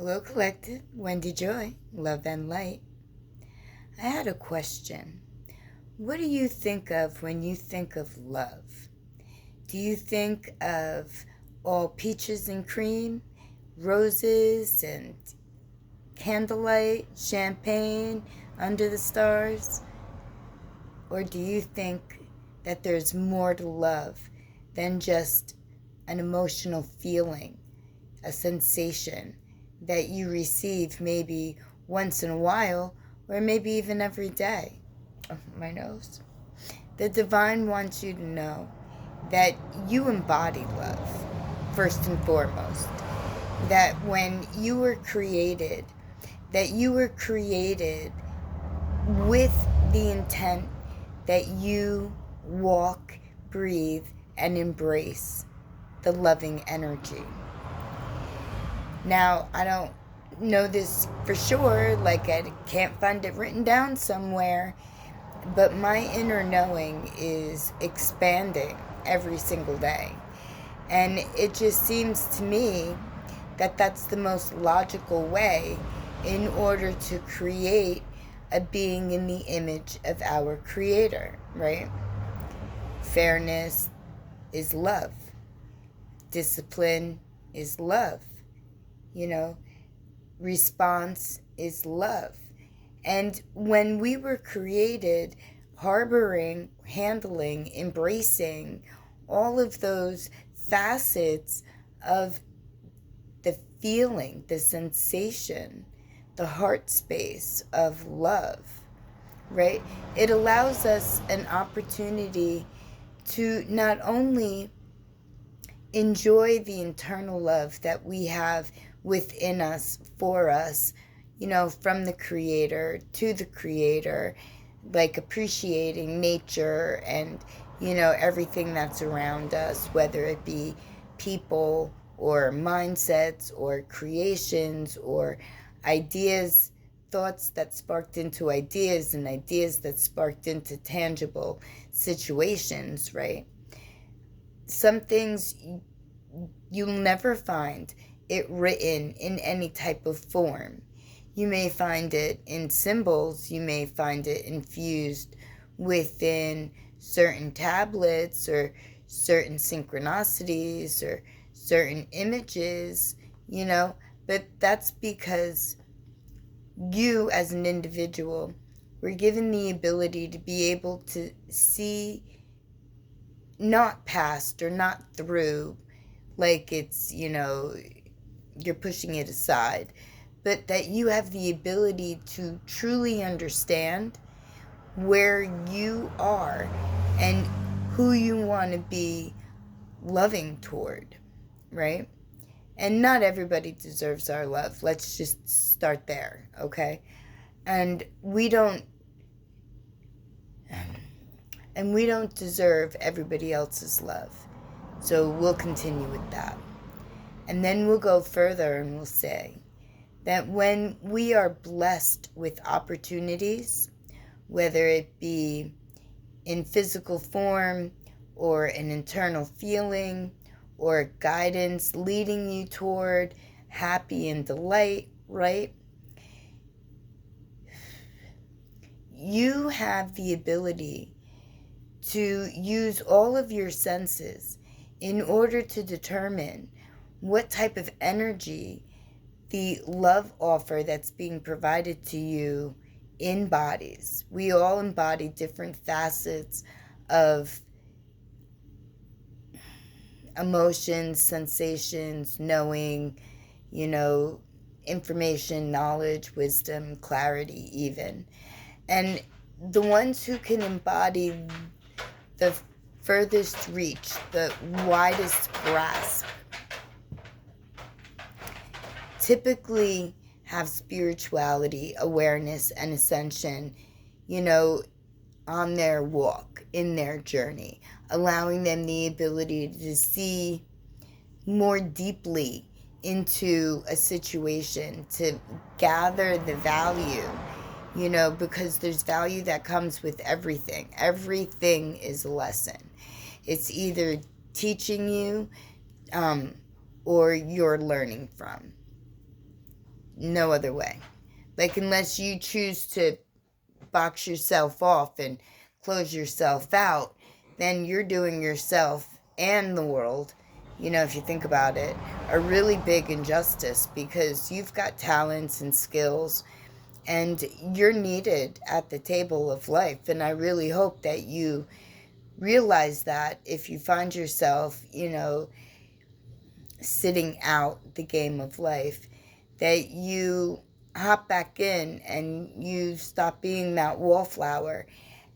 Hello, Collective. Wendy Joy, Love and Light. I had a question. What do you think of when you think of love? Do you think of all peaches and cream, roses and candlelight, champagne under the stars? Or do you think that there's more to love than just an emotional feeling, a sensation that you receive maybe once in a while or maybe even every day? Oh, my nose. The divine wants you to know that you embody love, first and foremost. That when you were created, that you were created with the intent that you walk, breathe, and embrace the loving energy. Now, I don't know this for sure, like I can't find it written down somewhere, but my inner knowing is expanding every single day. And it just seems to me that that's the most logical way in order to create a being in the image of our Creator, right? Fairness is love. Discipline is love. Response is love. And when we were created, harboring, handling, embracing all of those facets of the feeling, the sensation, the heart space of love, right? It allows us an opportunity to not only enjoy the internal love that we have within us, for us, from the Creator to the Creator, like appreciating nature and, everything that's around us, whether it be people or mindsets or creations or ideas, thoughts that sparked into ideas and ideas that sparked into tangible situations, right? Some things you'll never find it written in any type of form. You may find it in symbols, you may find it infused within certain tablets or certain synchronicities or certain images, but that's because you as an individual were given the ability to be able to see not past or not through, like it's, you're pushing it aside, but that you have the ability to truly understand where you are and who you want to be loving toward, right? And not everybody deserves our love. Let's just start there, okay? And we don't deserve everybody else's love. So we'll continue with that. And then we'll go further and we'll say that when we are blessed with opportunities, whether it be in physical form or an internal feeling or guidance leading you toward happy and delight, right? You have the ability to use all of your senses in order to determine what type of energy the love offer that's being provided to you embodies. We all embody different facets of emotions, sensations, knowing, information, knowledge, wisdom, clarity even. And the ones who can embody the furthest reach, the widest grasp, typically have spirituality, awareness, and ascension, on their walk, in their journey, allowing them the ability to see more deeply into a situation, to gather the value, because there's value that comes with everything. Everything is a lesson. It's either teaching you or you're learning from. no other way. Like, unless you choose to box yourself off and close yourself out, then you're doing yourself and the world, if you think about it, a really big injustice, because you've got talents and skills and you're needed at the table of life. And I really hope that you realize that if you find yourself, sitting out the game of life, that you hop back in and you stop being that wallflower,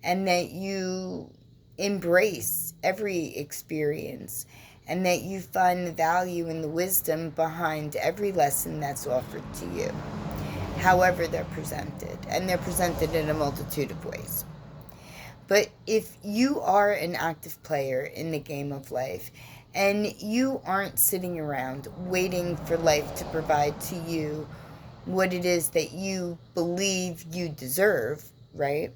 and that you embrace every experience, and that you find the value and the wisdom behind every lesson that's offered to you, however they're presented. And they're presented in a multitude of ways. But if you are an active player in the game of life, and you aren't sitting around waiting for life to provide to you what it is that you believe you deserve, right?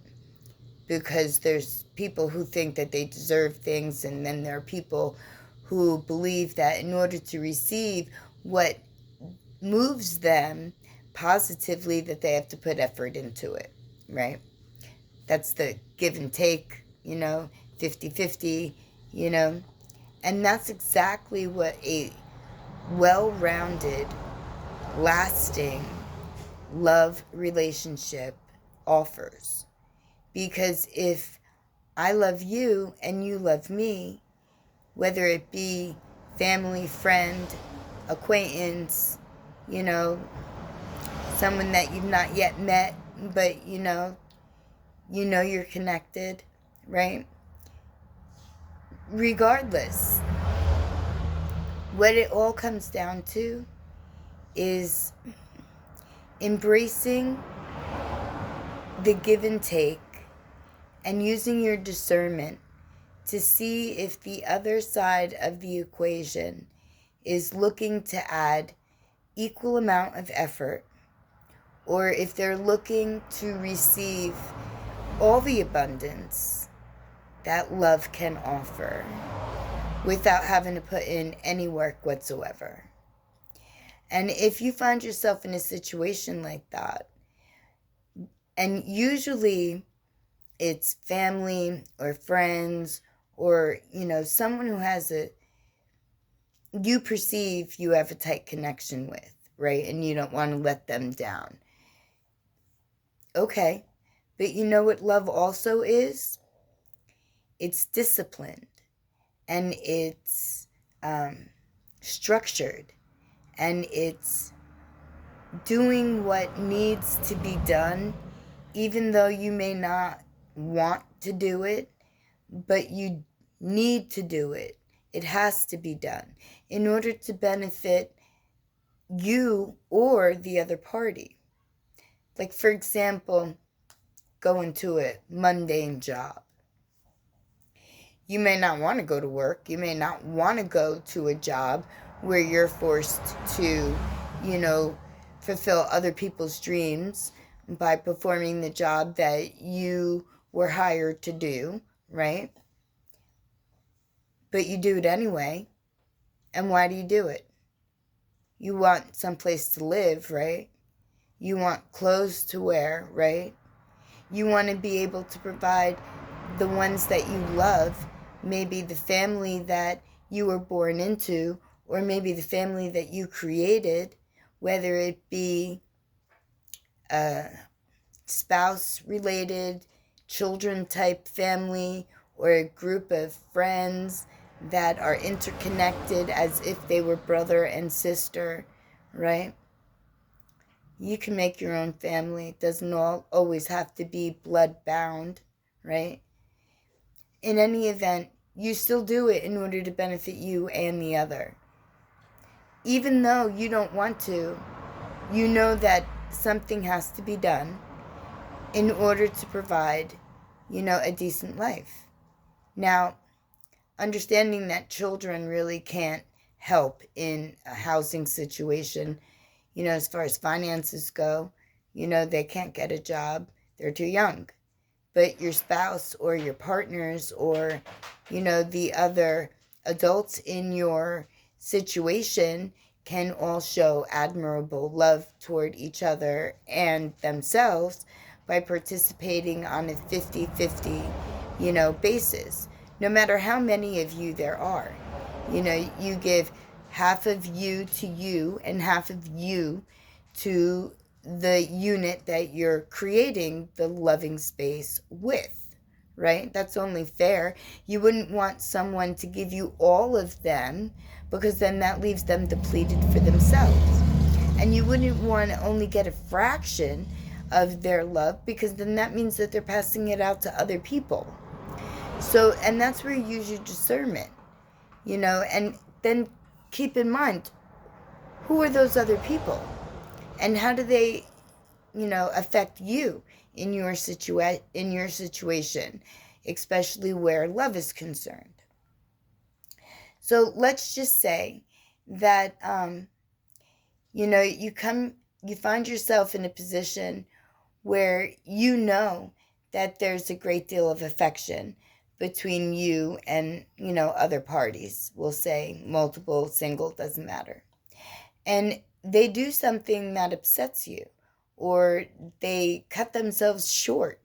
Because there's people who think that they deserve things, and then there are people who believe that in order to receive what moves them positively, that they have to put effort into it, right? That's the give and take, 50-50, and that's exactly what a well-rounded, lasting love relationship offers. Because if I love you and you love me, whether it be family, friend, acquaintance, someone that you've not yet met, but you're connected, right? Regardless, what it all comes down to is embracing the give and take and using your discernment to see if the other side of the equation is looking to add equal amount of effort, or if they're looking to receive all the abundance that love can offer without having to put in any work whatsoever. And if you find yourself in a situation like that, and usually it's family or friends or, someone who you perceive you have a tight connection with, right? And you don't want to let them down. Okay. But you know what love also is? It's disciplined, and it's structured, and it's doing what needs to be done, even though you may not want to do it, but you need to do it. It has to be done in order to benefit you or the other party. Like, for example, going to a mundane job. You may not want to go to work. You may not want to go to a job where you're forced to, fulfill other people's dreams by performing the job that you were hired to do, right? But you do it anyway. And why do you do it? You want someplace to live, right? You want clothes to wear, right? You want to be able to provide the ones that you love, maybe the family that you were born into, or maybe the family that you created, whether it be a spouse-related, children-type family, or a group of friends that are interconnected as if they were brother and sister, right? You can make your own family. It doesn't always have to be blood-bound, right? In any event, you still do it in order to benefit you and the other. Even though you don't want to, you know that something has to be done in order to provide, a decent life. Now, understanding that children really can't help in a housing situation, as far as finances go, they can't get a job. They're too young. But your spouse or your partners or, the other adults in your situation can all show admirable love toward each other and themselves by participating on a 50-50, basis. No matter how many of you there are. You give half of you to you and half of you to the unit that you're creating the loving space with, right? That's only fair. You wouldn't want someone to give you all of them, because then that leaves them depleted for themselves. And you wouldn't want to only get a fraction of their love, because then that means that they're passing it out to other people. So, and that's where you use your discernment, and then keep in mind, who are those other people? And how do they, affect you in your situation, especially where love is concerned. So let's just say that, you find yourself in a position where that there's a great deal of affection between you and, other parties. We'll say multiple, single, doesn't matter. And they do something that upsets you, or they cut themselves short,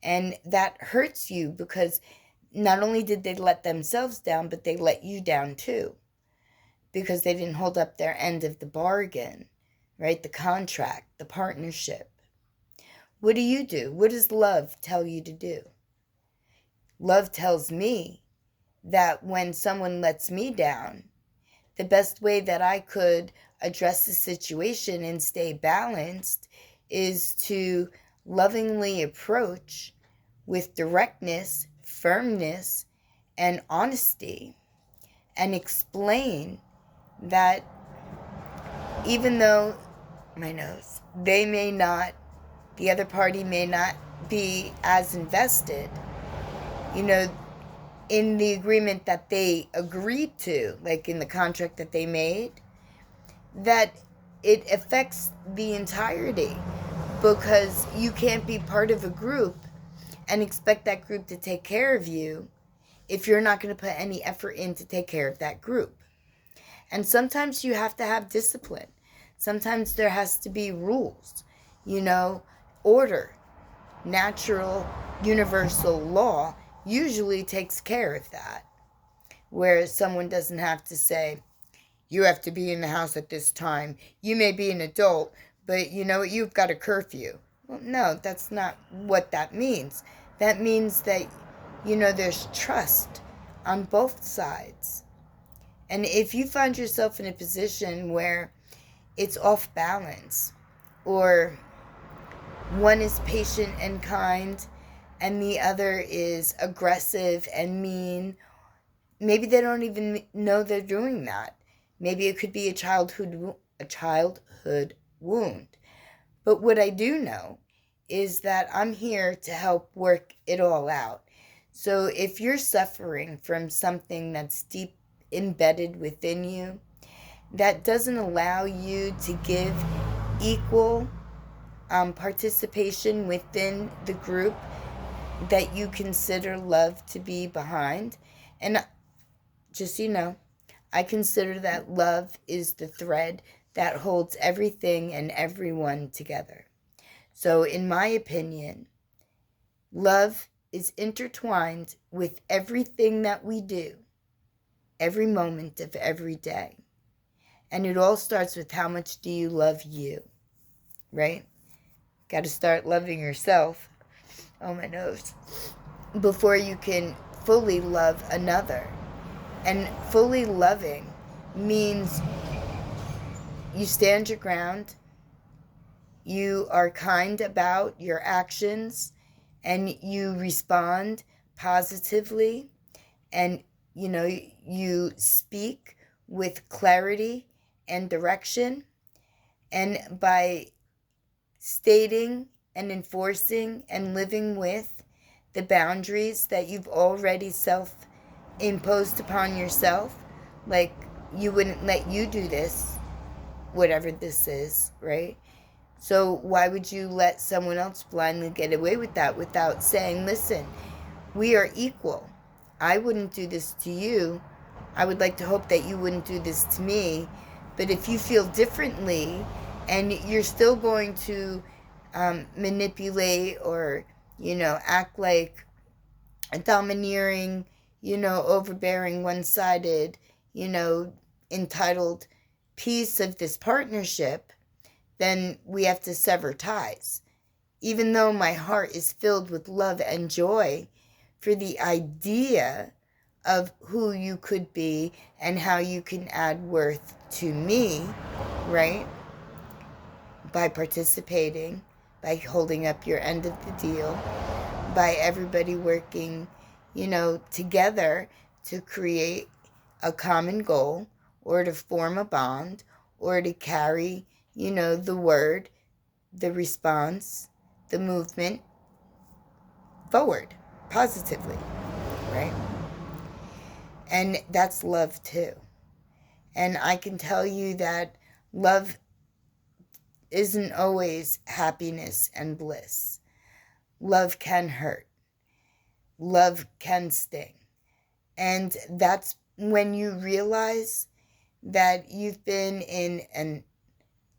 and that hurts you, because not only did they let themselves down, but they let you down too, because they didn't hold up their end of the bargain, right? The contract, the partnership. What do? What does love tell you to do? Love tells me that when someone lets me down, the best way that I could address the situation and stay balanced is to lovingly approach with directness, firmness, and honesty, and explain that even though the other party may not be as invested, in the agreement that they agreed to, like in the contract that they made, that it affects the entirety, because you can't be part of a group and expect that group to take care of you if you're not going to put any effort in to take care of that group. And sometimes you have to have discipline. Sometimes there has to be rules, order. Natural, universal law usually takes care of that, where someone doesn't have to say, you have to be in the house at this time. You may be an adult, but you've got a curfew. Well, no, that's not what that means. That means that, there's trust on both sides. And if you find yourself in a position where it's off balance, or one is patient and kind and the other is aggressive and mean, maybe they don't even know they're doing that. Maybe it could be a childhood wound. But what I do know is that I'm here to help work it all out. So if you're suffering from something that's deep embedded within you, that doesn't allow you to give equal participation within the group that you consider love to be behind. And just I consider that love is the thread that holds everything and everyone together. So in my opinion, love is intertwined with everything that we do, every moment of every day. And it all starts with how much do you love you, right? Got to start loving yourself. Oh, my nose. Before you can fully love another. And fully loving means you stand your ground, you are kind about your actions, and you respond positively, and you speak with clarity and direction, and by stating and enforcing and living with the boundaries that you've already self-imposed upon yourself, like you wouldn't let you do this, whatever this is, right? So why would you let someone else blindly get away with that without saying, listen, we are equal. I wouldn't do this to you. I would like to hope that you wouldn't do this to me, But if you feel differently and you're still going to manipulate or, act like a domineering, overbearing, one-sided, entitled piece of this partnership, then we have to sever ties. Even though my heart is filled with love and joy for the idea of who you could be and how you can add worth to me, right? By participating, by holding up your end of the deal, by everybody working, together to create a common goal or to form a bond or to carry, the word, the response, the movement forward positively, right? And that's love too. And I can tell you that love isn't always happiness and bliss. Love can hurt. Love can sting. And that's when you realize that you've been in an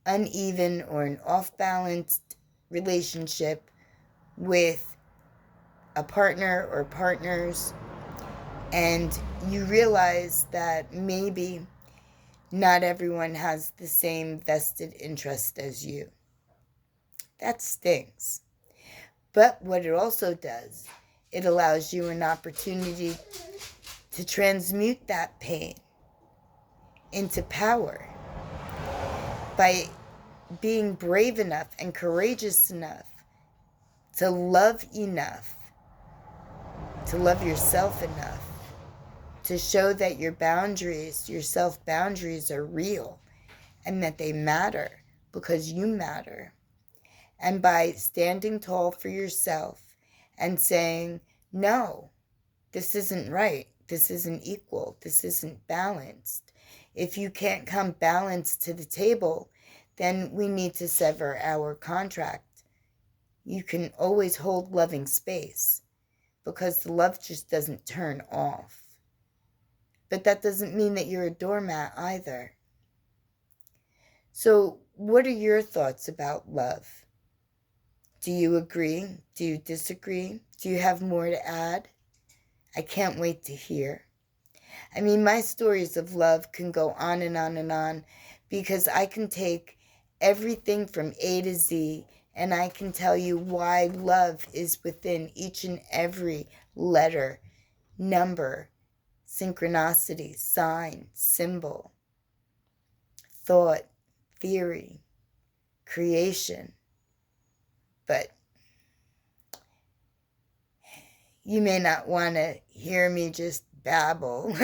uneven or an off-balanced relationship with a partner or partners, and you realize that maybe not everyone has the same vested interest as you. That stings. But what it also does, it allows you an opportunity to transmute that pain into power by being brave enough and courageous enough to love enough, to love yourself enough, to show that your boundaries, your self-boundaries are real and that they matter because you matter. And by standing tall for yourself and saying, no, this isn't right, this isn't equal, this isn't balanced. If you can't come balanced to the table, then we need to sever our contract. You can always hold loving space because the love just doesn't turn off. But that doesn't mean that you're a doormat either. So what are your thoughts about love? Do you agree? Do you disagree? Do you have more to add? I can't wait to hear. I mean, my stories of love can go on and on and on because I can take everything from A to Z and I can tell you why love is within each and every letter, number, synchronicity, sign, symbol, thought, theory, creation. But you may not want to hear me just babble.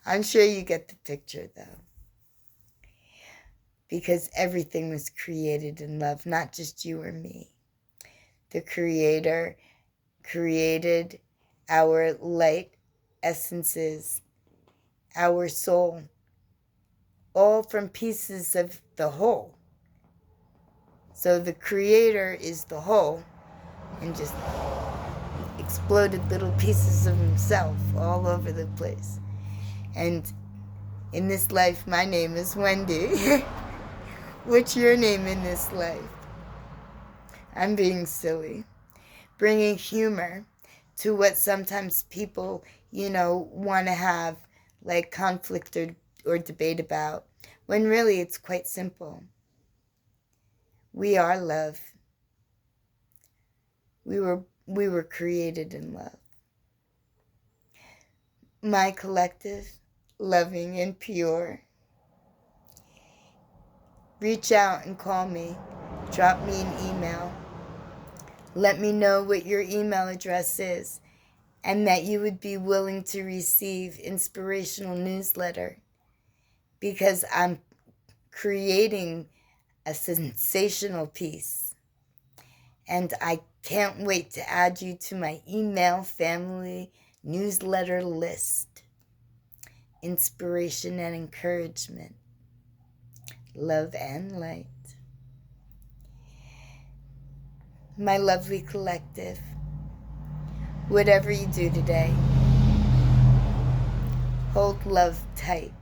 I'm sure you get the picture, though. Because everything was created in love, not just you or me. The Creator created our light essences, our soul, all from pieces of the whole. So the Creator is the whole and just exploded little pieces of himself all over the place. And in this life, my name is Wendy. What's your name in this life? I'm being silly. Bringing humor to what sometimes people, want to have like conflict or debate about, when really it's quite simple. We are love. We were created in love. My collective, loving and pure. Reach out and call me. Drop me an email. Let me know what your email address is and that you would be willing to receive inspirational newsletter because I'm creating a sensational piece. And I can't wait to add you to my email family newsletter list. Inspiration and encouragement. Love and light. My lovely collective, whatever you do today, hold love tight.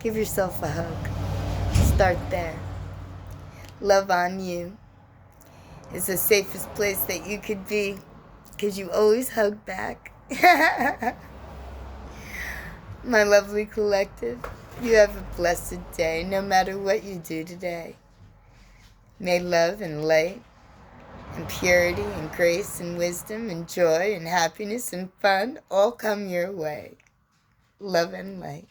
Give yourself a hug. Start there. Love on you is the safest place that you could be because you always hug back. My lovely collective, you have a blessed day no matter what you do today. May love and light and purity and grace and wisdom and joy and happiness and fun all come your way. Love and light.